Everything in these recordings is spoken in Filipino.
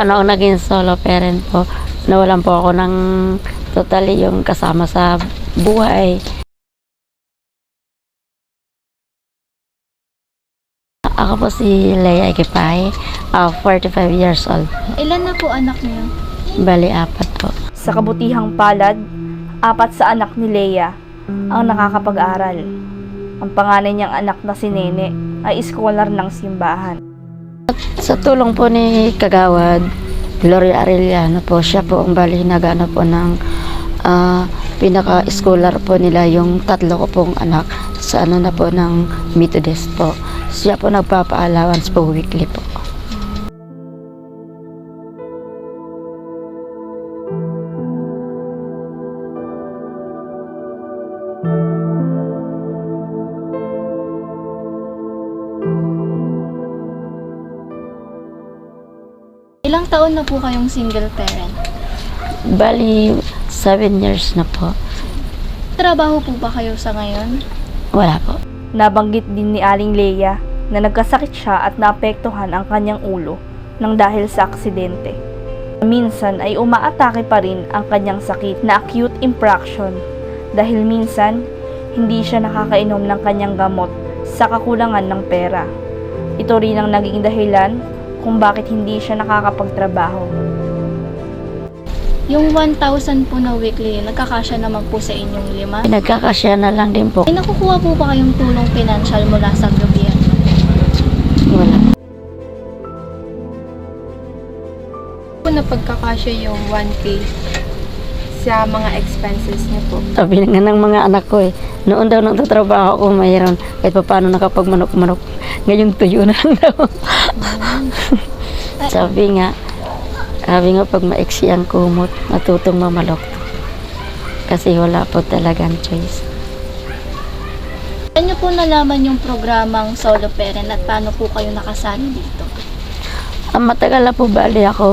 Paano ako naging solo parent po? Nawalan po ako ng totally yung kasama sa buhay. Ako po si Leia Egipay, 45 years old. Ilan na po anak niyo? Bali, 4 po. Sa kabutihang palad, 4 sa anak ni Leia ang nakakapag-aral. Ang panganay niyang anak na si Nene ay scholar ng simbahan. Sa tulong po ni Kagawad, Gloria Arellano po, siya po ang bali nagano po ng pinaka-scholar po nila yung 3 ko pong anak sa ano na po ng Methodist po. Siya po nagpapa-allowance po weekly po. Ilang taon na po kayong single parent? Bali, 7 years na po. Trabaho po ba kayo sa ngayon? Wala po. Nabanggit din ni Aling Leia na nagkasakit siya at naapektuhan ang kanyang ulo nang dahil sa aksidente. Minsan ay umaatake pa rin ang kanyang sakit na acute infraction dahil minsan hindi siya nakakainom ng kanyang gamot sa kakulangan ng pera. Ito rin ang naging dahilan kung bakit hindi siya nakakapagtrabaho. Yung 1,000 po na weekly, nagkakasya naman po sa inyong 5? Nagkakasya na lang din po. Ay, nakukuha po ba kayong tulong financial mula sa gobyerno? Wala. Po na pagkakasya yung 1K sa mga expenses niyo po. Sabi nga ng mga anak ko noon daw nagtatrabaho ako mayroon kahit pa paano nakapagmanok-manok. Ngayon tuyo na lang daw. Sabi nga pag maiksi ang kumot, matutong mamalok. Kasi wala po talagang choice. Saan niyo po nalaman yung programang solo parent at paano po kayo nakasali dito? Matagal na po bali ako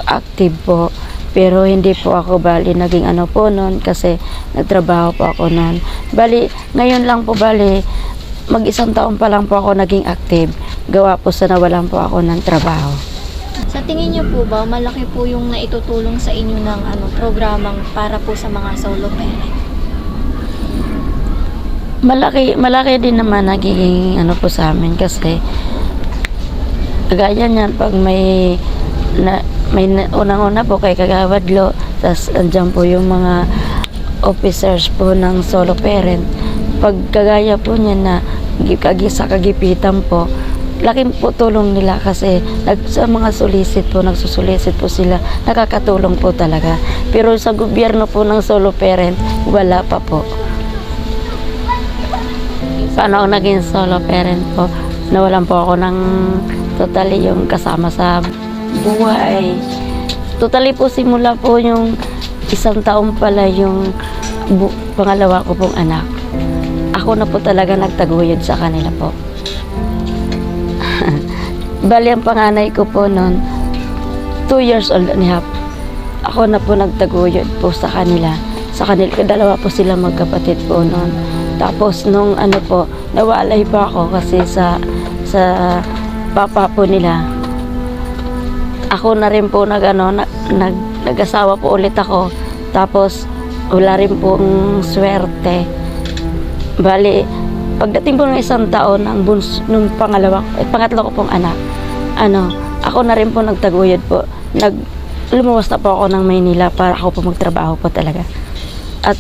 active po. Pero hindi po ako bali naging ano po noon kasi nagtrabaho po ako noon. Bali, ngayon lang po bali, mag-1 taon pa lang po ako naging active. Gawa po sa nawalan po ako ng trabaho. Sa tingin niyo po ba, malaki po yung naitutulong sa inyo ng programang para po sa mga solo parent? Malaki din naman nagiging ano po sa amin kasi gaya niyan pag may unang-una po kay Kagawad Lo, tas andyan po yung mga officers po ng solo parent. Pag kagaya po niya na sa kagipitan po, laking po tulong nila kasi sa mga solicit po, nagsusulisit po sila, nakakatulong po talaga. Pero sa gobyerno po ng solo parent, wala pa po. Paano ako naging solo parent po? Nawalan po ako ng totally yung kasama sa buhay. Totally po simula po yung 1 taon pala yung pangalawa ko pong anak. Ako na po talaga nagtaguyod sa kanila po. Bali ang panganay ko po noon 2 years old and a half. Ako na po nagtaguyod po sa kanila. Sa kanila, dalawa po sila magkapatid po noon. Tapos nung ano po, nawalay pa ako kasi sa papa po nila. Ako na rin po nag-asawa po ulit ako. Tapos wala rin pong swerte. Bali, pagdating po ng 1 taon, nung pangatlo ko pong anak, ako na rin po nagtaguyod po. Lumuwas na po ako ng Maynila para ako po magtrabaho po talaga. At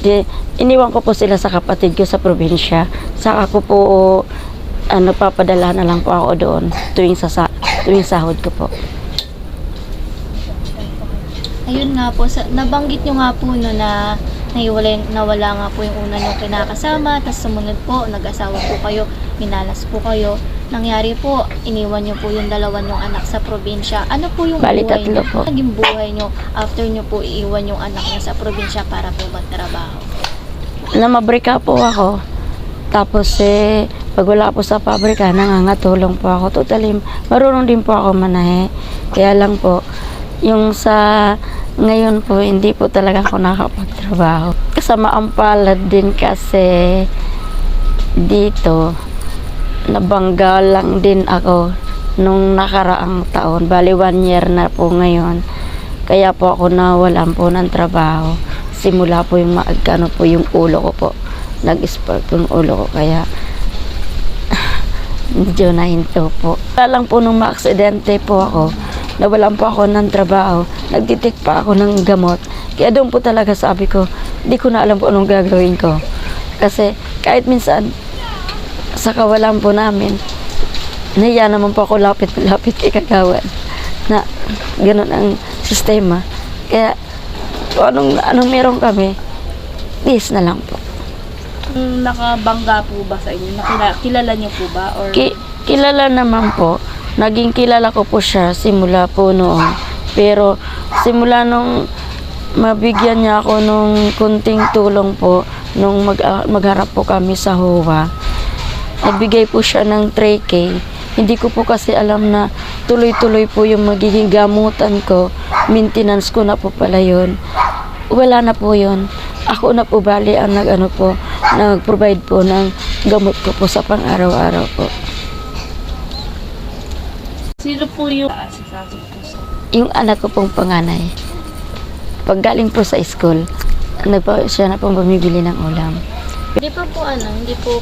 iniwan ko po sila sa kapatid ko sa probinsya. Saka ko po papadala na lang po ako doon tuwing sahod ko po. Ayun nga po, nabanggit nyo nga po na nawala nga po yung una nyo kinakasama, tapos sumunod po, nag-asawa po kayo, minalas po kayo. Nangyari po, iniwan nyo po yung 2 nyong anak sa probinsya. Ano po yung Bali, buhay 3 nyo? po. Naging buhay nyo after nyo po iiwan yung anak nyo sa probinsya para po magtrabaho? Namabrika po ako. Tapos pag wala po sa pabrika, nangangatulong po ako. Totally, marunong din po ako manahe. Kaya lang po, yung sa ngayon po, hindi po talaga ako nakapagtrabaho. Kasama ang palad din kasi dito, nabangga lang din ako nung nakaraang taon. Bali 1 year na po ngayon. Kaya po ako nawalan po ng trabaho. Simula po yung maagkano po yung ulo ko po. Nag-spark yung ulo ko. Kaya medyo nahinto po. Kaya lang po nung maaksidente po ako, nawalan po ako ng trabaho. Nagtitik pa ako ng gamot. Kaya doon po talaga sabi ko, hindi ko na alam po anong gagawin ko. Kasi kahit minsan, sa kawalan po namin, nahiya naman po ako lapit kay kagawad na gano'n ang sistema. Kaya kung anong meron kami, dis na lang po. Nakabangga po ba sa inyo? Kilala niyo po ba? Or Kilala naman po. Naging kilala ko po siya simula po noon. Pero simula nung mabigyan niya ako nung kunting tulong po nung magharap po kami sa HOA. Nagbigay po siya ng 3K. Hindi ko po kasi alam na tuloy-tuloy po yung magiging gamutan ko. Maintenance ko na po pala yun. Wala na po yun. Ako na po bali ang nag-provide po ng gamot ko po sa pang-araw-araw po. sino po yung asikaso po sa Yung anak ko pong panganay, pag galing po sa school, siya na pong bumibili ng ulam. Hindi po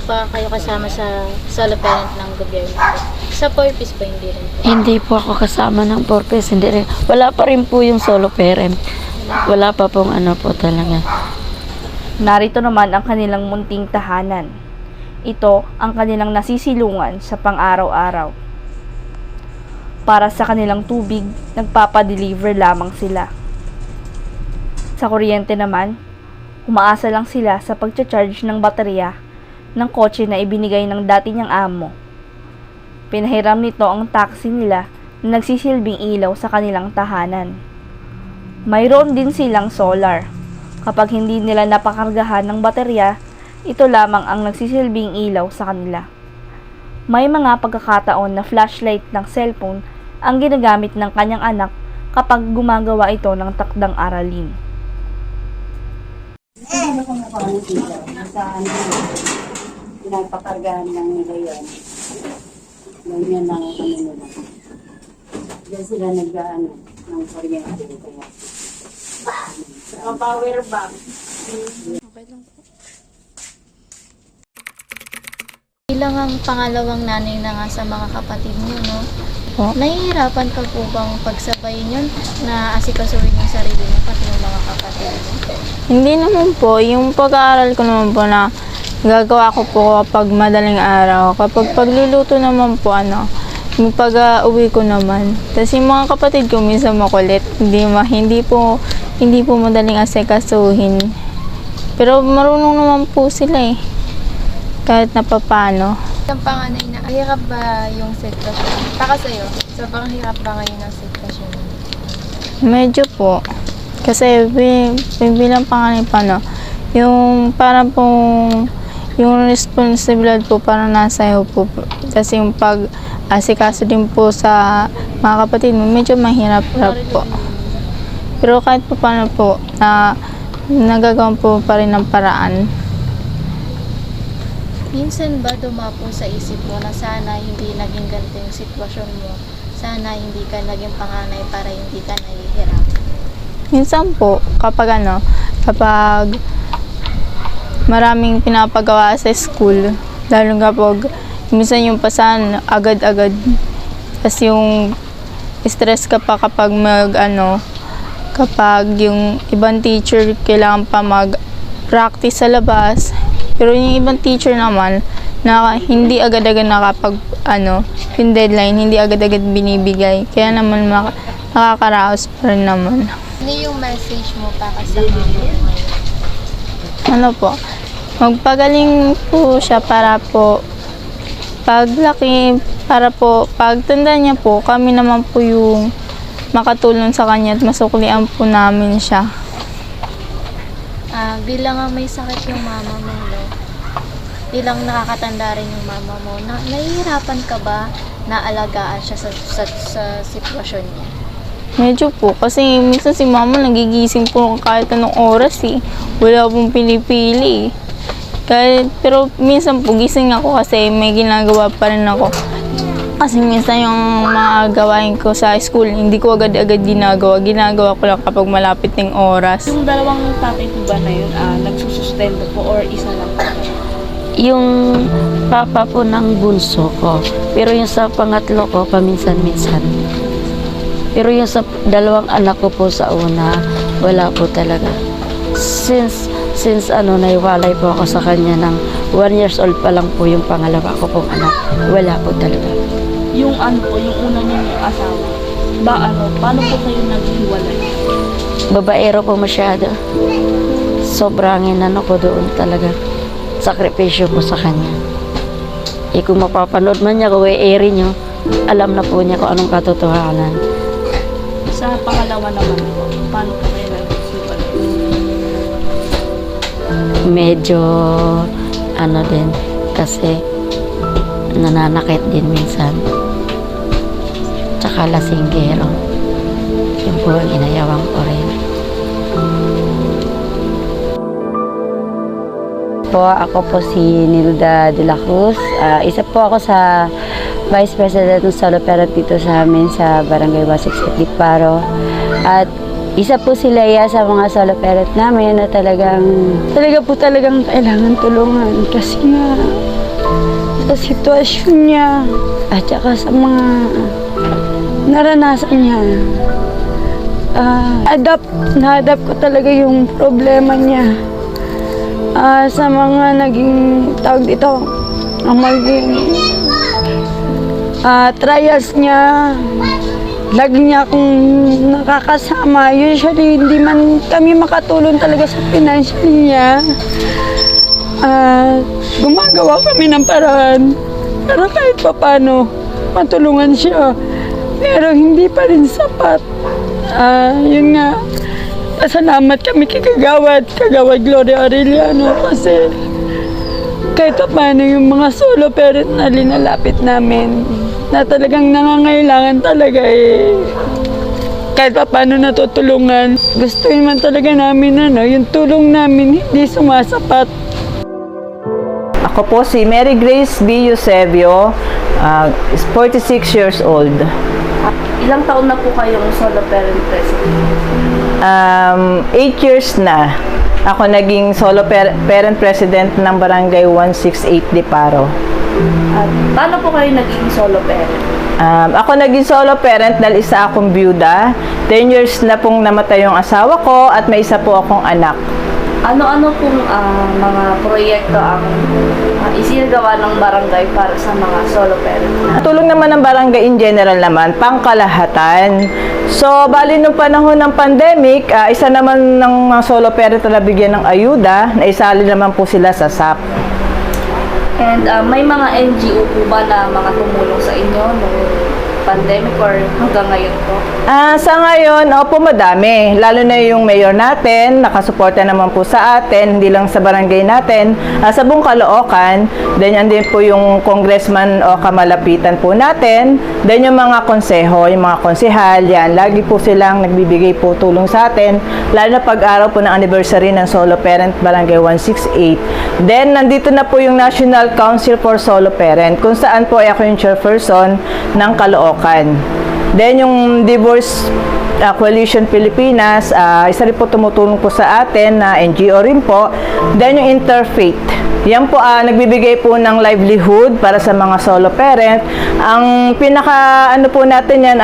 kayo kasama sa solo parent ng gobyerno po. Sa purpose po, hindi rin po. Hindi po ako kasama ng purpose, hindi rin. Wala pa rin po yung solo parent. Wala pa pong po talaga. Narito naman ang kanilang munting tahanan. Ito ang kanilang nasisilungan sa pang-araw-araw. Para sa kanilang tubig, nagpapadeliver lamang sila. Sa kuryente naman, umaasa lang sila sa pagcha-charge ng baterya ng kotse na ibinigay ng dati niyang amo. Pinahiram nito ang taxi nila na nagsisilbing ilaw sa kanilang tahanan. Mayroon din silang solar. Kapag hindi nila napakargahan ng baterya, ito lamang ang nagsisilbing ilaw sa kanila. May mga pagkakataon na flashlight ng cellphone ang ginagamit ng kanyang anak kapag gumagawa ito ng takdang aralin. Pinagpakargahan lang nila yun. Ganyan lang ang nila. Diyan sila nag-ano ng kuryente. Kaya power bank. Bilang ang pangalawang nanay na nga sa mga kapatid niyo, no? Nahihirapan ka po bang pagsabayin yun na asikasuhin yung sarili niyo pati yung mga kapatid niyo? Hindi naman po. Yung pag-aaral ko naman po na gagawa ko po kapag madaling araw. Kapag pagluluto naman po, yung pag-uwi ko naman. Tapos yung mga kapatid ko minsan makulit. Hindi po madaling asikasuhin. Pero marunong naman po sila eh. Kahit na papano. Ang panganay na, hirap ba yung sitwasyon? Para sa'yo, sobrang hirap ba ngayon ang sitwasyon? Medyo po. Kasi bilang panganay pa, yung parang pong yung responsibilidad po parang nasa iyo po. Kasi yung pag-asikaso din po sa mga kapatid mo, medyo mahirap po. Pero kahit po paano po, nagagawa po pa rin ng paraan. Minsan ba dumapo sa isip mo na sana hindi naging ganito yung sitwasyon mo? Sana hindi ka naging panganay para hindi ka nahihirap? Minsan po, kapag maraming pinapagawa sa school, lalo kapag minsan yung pasan agad-agad, kasi yung stress ka pa kapag kapag yung ibang teacher kailangan pa mag-practice sa labas, pero yung ibang teacher naman na hindi agad-agad yung deadline, hindi agad-agad binibigay, kaya naman nakakaraos pa rin naman. Ano yung message mo para sa mama? Magpagaling po siya para po paglaki, para po pagtanda niya po, kami naman po yung makatulong sa kanya at masuklian po namin siya. Bilang may sakit yung mama mo, no? Bilang nakakatanda rin yung mama mo, nahihirapan ka ba na alagaan siya sa sitwasyon niya? Medyo po, kasi minsan si mama nagigising po kahit anong oras eh. Wala pong pinipili eh. Pero minsan po gising ako kasi may ginagawa pa rin ako. Kasi minsan yung mga gawain ko sa school, hindi ko agad-agad ginagawa. Ginagawa ko lang kapag malapit ng oras. Yung dalawang tatay po ba na yun, nagsusustento po or isa lang po? Yung papa po ng bunso ko. Pero yung sa pangatlo ko, paminsan-minsan. Pero yung sa dalawang anak ko po sa una, wala po talaga. Since naiwalay po ako sa kanya ng 1 years old pa lang po yung pangalawa ko pong anak. Wala po talaga. Yung yung una niyong asawa, paano po kayo naghiwalay? Babaero po masyado. Sobrang ko doon talaga. Sakripisyo po sa kanya. Kung mapapanood man niya, kung i-airy niyo, alam na po niya kung anong katotohanan. Sa pangalawa naman po, paano po kayo naghiwalay? Medyo din kasi nananakit din minsan. Tsaka lasinggero. Yung po ang inayawang ko rin. Ako po si Nilda de la Cruz. Isa po ako sa Vice President ng Solo Parent dito sa amin sa Barangay 168 Diparo. At isa po si Leia sa mga solo parent namin na talagang kailangan tulungan kasi nga sa sitwasyon niya at saka sa mga naranasan niya. Na-adapt ko talaga yung problema niya sa mga naging tawag dito, ang maging trials niya. Lagi niya akong nakakasama. Usually, hindi man kami makatulong talaga sa financial niya. Gumagawa kami ng paraan para kahit papano matulungan siya. Pero hindi pa rin sapat. Yun nga, pasalamat kami kay Kagawad Gloria Arellano kasi kahit paano yung mga solo parent na linalapit namin na talagang nangangailangan talaga kahit paano natutulungan. Gusto naman talaga namin yung tulong namin hindi sumasapat. Ako po si Mary Grace B. Eusebio, 46 years old. Ilang taon na po kayong solo parent president? 8 years na. Ako naging solo parent president ng Barangay 168 Diparo. At paano po kayo naging solo parent? Ako naging solo parent dahil isa akong byuda. 10 years na pong namatay yung asawa ko at may isa po akong anak. Ano-ano pong mga proyekto ang isinagawa ng barangay para sa mga solo parent? Tulong naman ng barangay in general naman, pangkalahatan. So, bali nung panahon ng pandemic, isa naman ng mga solo parent na nabigyan ng ayuda, na isali naman po sila sa SAP. And may mga NGO po ba na mga tumulong sa inyo nung pandemic or hanggang ngayon po? Sa ngayon, opo, madami. Lalo na yung mayor natin, nakasuporta naman po sa atin, hindi lang sa barangay natin, sa buong Caloocan. Then, andin po yung congressman o kamalapitan po natin. Then, yung mga konseho, yung mga konsehal, yan. Lagi po silang nagbibigay po tulong sa atin. Lalo na pag-araw po ng anniversary ng Solo Parent Barangay 168. Then, nandito na po yung National Council for Solo Parent, kung saan po ay ako yung chairperson ng Caloocan. Then, yung Divorce Coalition Pilipinas, isa rin po tumutulong po sa atin na NGO rin po. Then, yung Interfaith. Yan po, nagbibigay po ng livelihood para sa mga solo parent. Ang pinaka, po natin yan,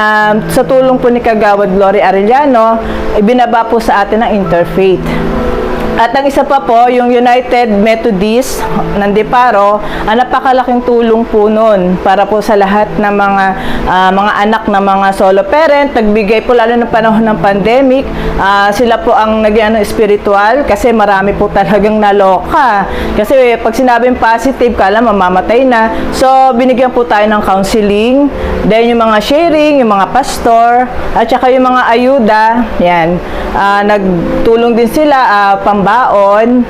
sa tulong po ni Kagawad Gloria Arellano, ibinaba po sa atin ang Interfaith. At ang isa pa po, yung United Methodist ng Diparo, napakalaking tulong po nun para po sa lahat ng mga anak ng mga solo parent. Nagbigay po lalo ng panahon ng pandemic. Sila po ang naging spiritual kasi marami po talagang naloka. Kasi pag sinabing positive, kala mamamatay na. So, binigyan po tayo ng counseling. Then, yung mga sharing, yung mga pastor, at saka yung mga ayuda, yan. Nagtulong din sila, pambaon.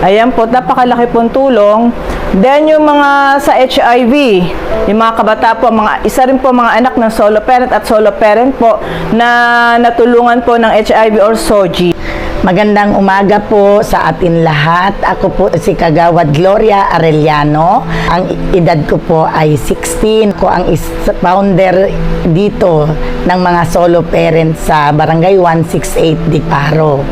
Ayan po, napakalaki pong tulong. Then, yung mga sa HIV, yung mga kabata po, isa rin po mga anak ng solo parent at solo parent po na natulungan po ng HIV or SOGI. Magandang umaga po sa atin lahat. Ako po si Kagawad Gloria Arellano. Ang edad ko po ay 16. Ako ang founder dito ng mga solo parents sa Barangay 168 Diparo.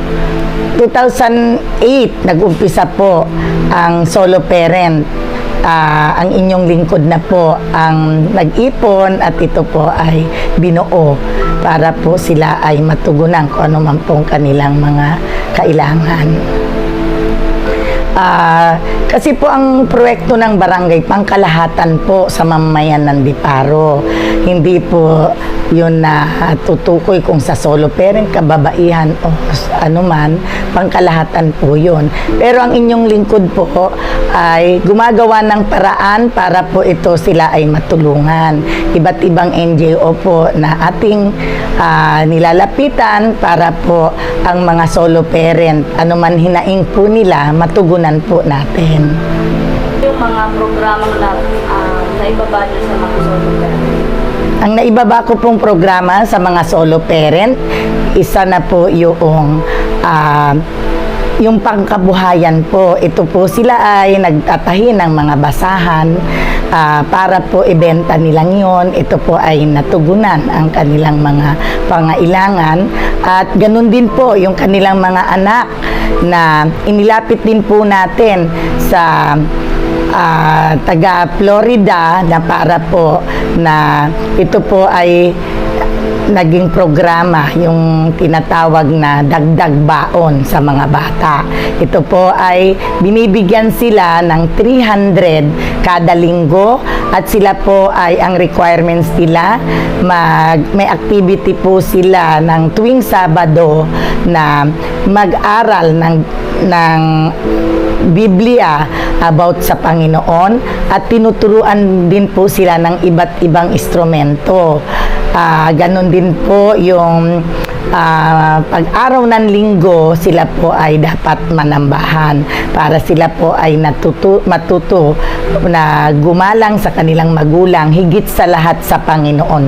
2008, nag-umpisa po ang solo parent. Ang inyong lingkod na po ang nag-ipon at ito po ay binuo para po sila ay matugunan kung ano man pong kanilang mga kailangan. Kasi po ang proyekto ng barangay pangkalahatan po sa mamamayan ng Diparo. Hindi po yun na tutukoy kung sa solo parent, kababaihan o anuman, pangkalahatan po yun. Pero ang inyong lingkod po ay gumagawa ng paraan para po ito sila ay matulungan. Iba't ibang NGO po na ating nilalapitan para po ang mga solo parent, anuman hinaing po nila, matugunan po natin. Yung mga programang naibaba niyo sa mga solo parent? Ang naibaba ko pong programa sa mga solo parent, isa na po yung pangkabuhayan po. Ito po sila ay nagtatahi ng mga basahan para po ibenta nilang yon. Ito po ay natugunan ang kanilang mga pangailangan at ganun din po yung kanilang mga anak na inilapit din po natin sa taga Florida na para po na ito po ay naging programa, yung tinatawag na dagdag baon sa mga bata. Ito po ay binibigyan sila ng 300 kada linggo at sila po ay ang requirements nila, may activity po sila ng tuwing Sabado na mag-aral ng Biblia about sa Panginoon at tinuturuan din po sila ng iba't ibang instrumento. Ganon din po yung pag-araw ng linggo, sila po ay dapat manambahan para sila po ay matuto na gumalang sa kanilang magulang, higit sa lahat sa Panginoon,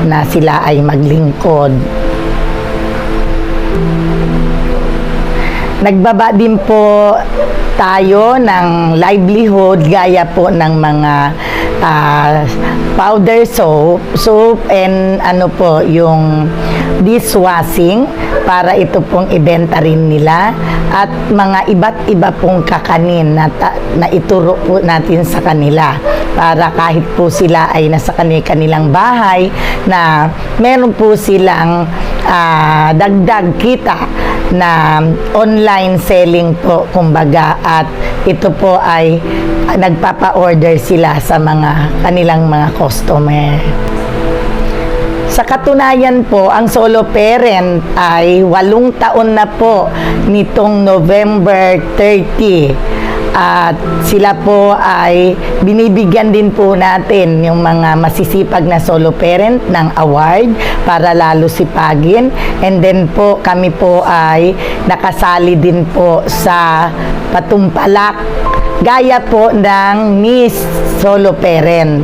na sila ay maglingkod. Nagbaba din po tayo ng livelihood gaya po ng mga powder soap and ano po yung dishwashing para ito pong ibenta rin nila at mga iba't iba pong kakanin na ituro po natin sa kanila para kahit po sila ay nasa kanilang bahay na meron po silang dagdag kita na online selling po kumbaga at ito po ay nagpapa-order sila sa mga kanilang mga customer. Sa katunayan po, ang solo parent ay 8 taon na po nitong November 30. At sila po ay binibigyan din po natin yung mga masisipag na solo parent ng award para lalo sipagin. And then po kami po ay nakasali din po sa patumpalak gaya po ng Miss Solo Parent.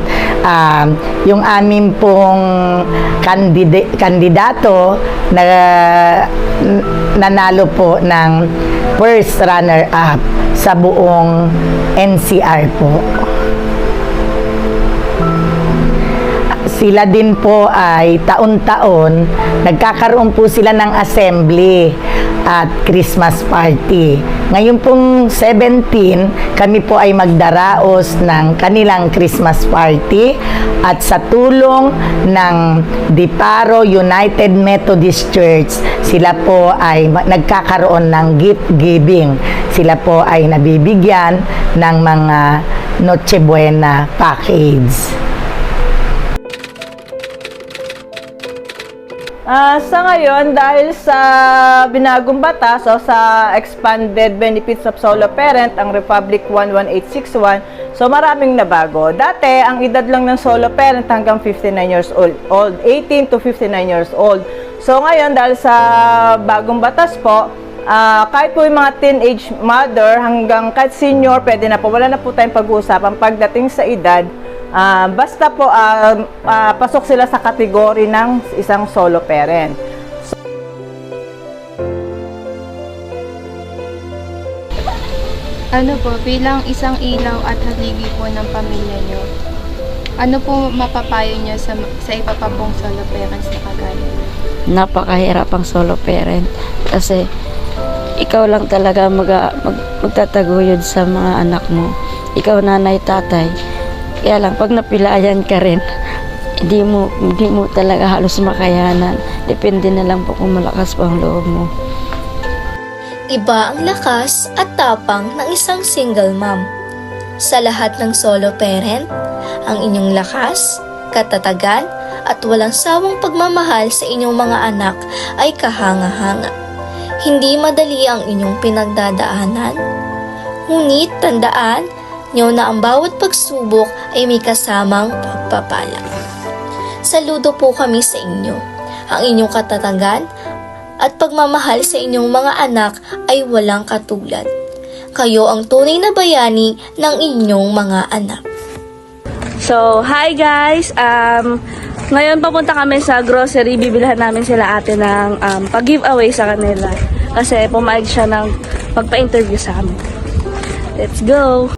Yung amin pong kandidato na nanalo po ng first runner-up sa buong NCR po. Sila din po ay taon-taon nagkakaroon po sila ng assembly at Christmas party. Ngayon pong 17, kami po ay magdaraos ng kanilang Christmas party at sa tulong ng Diparo United Methodist Church, sila po ay nagkakaroon ng gift giving. Sila po ay nabibigyan ng mga Noche Buena package. Sa ngayon, dahil sa binagong batas o sa Expanded Benefits of Solo Parent, ang Republic 11861, so maraming nabago. Dati, ang edad lang ng solo parent hanggang 59 years old, 18 to 59 years old. So ngayon, dahil sa bagong batas po, kahit po yung mga teenage mother hanggang kahit senior, pwede na po. Wala na po tayong pag-uusapan pagdating sa edad. Basta po pasok sila sa kategory ng isang solo parent. Ano po, bilang isang ilaw at haligi po ng pamilya nyo, ano po mapapayo nyo sa iba pa pong solo parents na kagaya? Napakahirap ang solo parent kasi ikaw lang talaga magtataguyod sa mga anak mo. Ikaw nanay, tatay. Kaya lang pag napilayan ka rin, hindi mo talaga halos makayanan. Depende na lang po kung malakas pa ang loob mo. Iba ang lakas at tapang ng isang single mom. Sa lahat ng solo parent, ang inyong lakas, katatagan, at walang sawang pagmamahal sa inyong mga anak ay kahanga-hanga. Hindi madali ang inyong pinagdadaanan. Ngunit tandaan nyo na ang bawat pagsubok ay may kasamang pagpapala. Saludo po kami sa inyo. Ang inyong katatagan at pagmamahal sa inyong mga anak ay walang katulad. Kayo ang tunay na bayani ng inyong mga anak. So, hi guys! Ngayon papunta kami sa grocery. Bibilhan namin sila ate ng pag-giveaway sa kanila. Kasi pumayag siya ng magpa-interview sa amin. Let's go!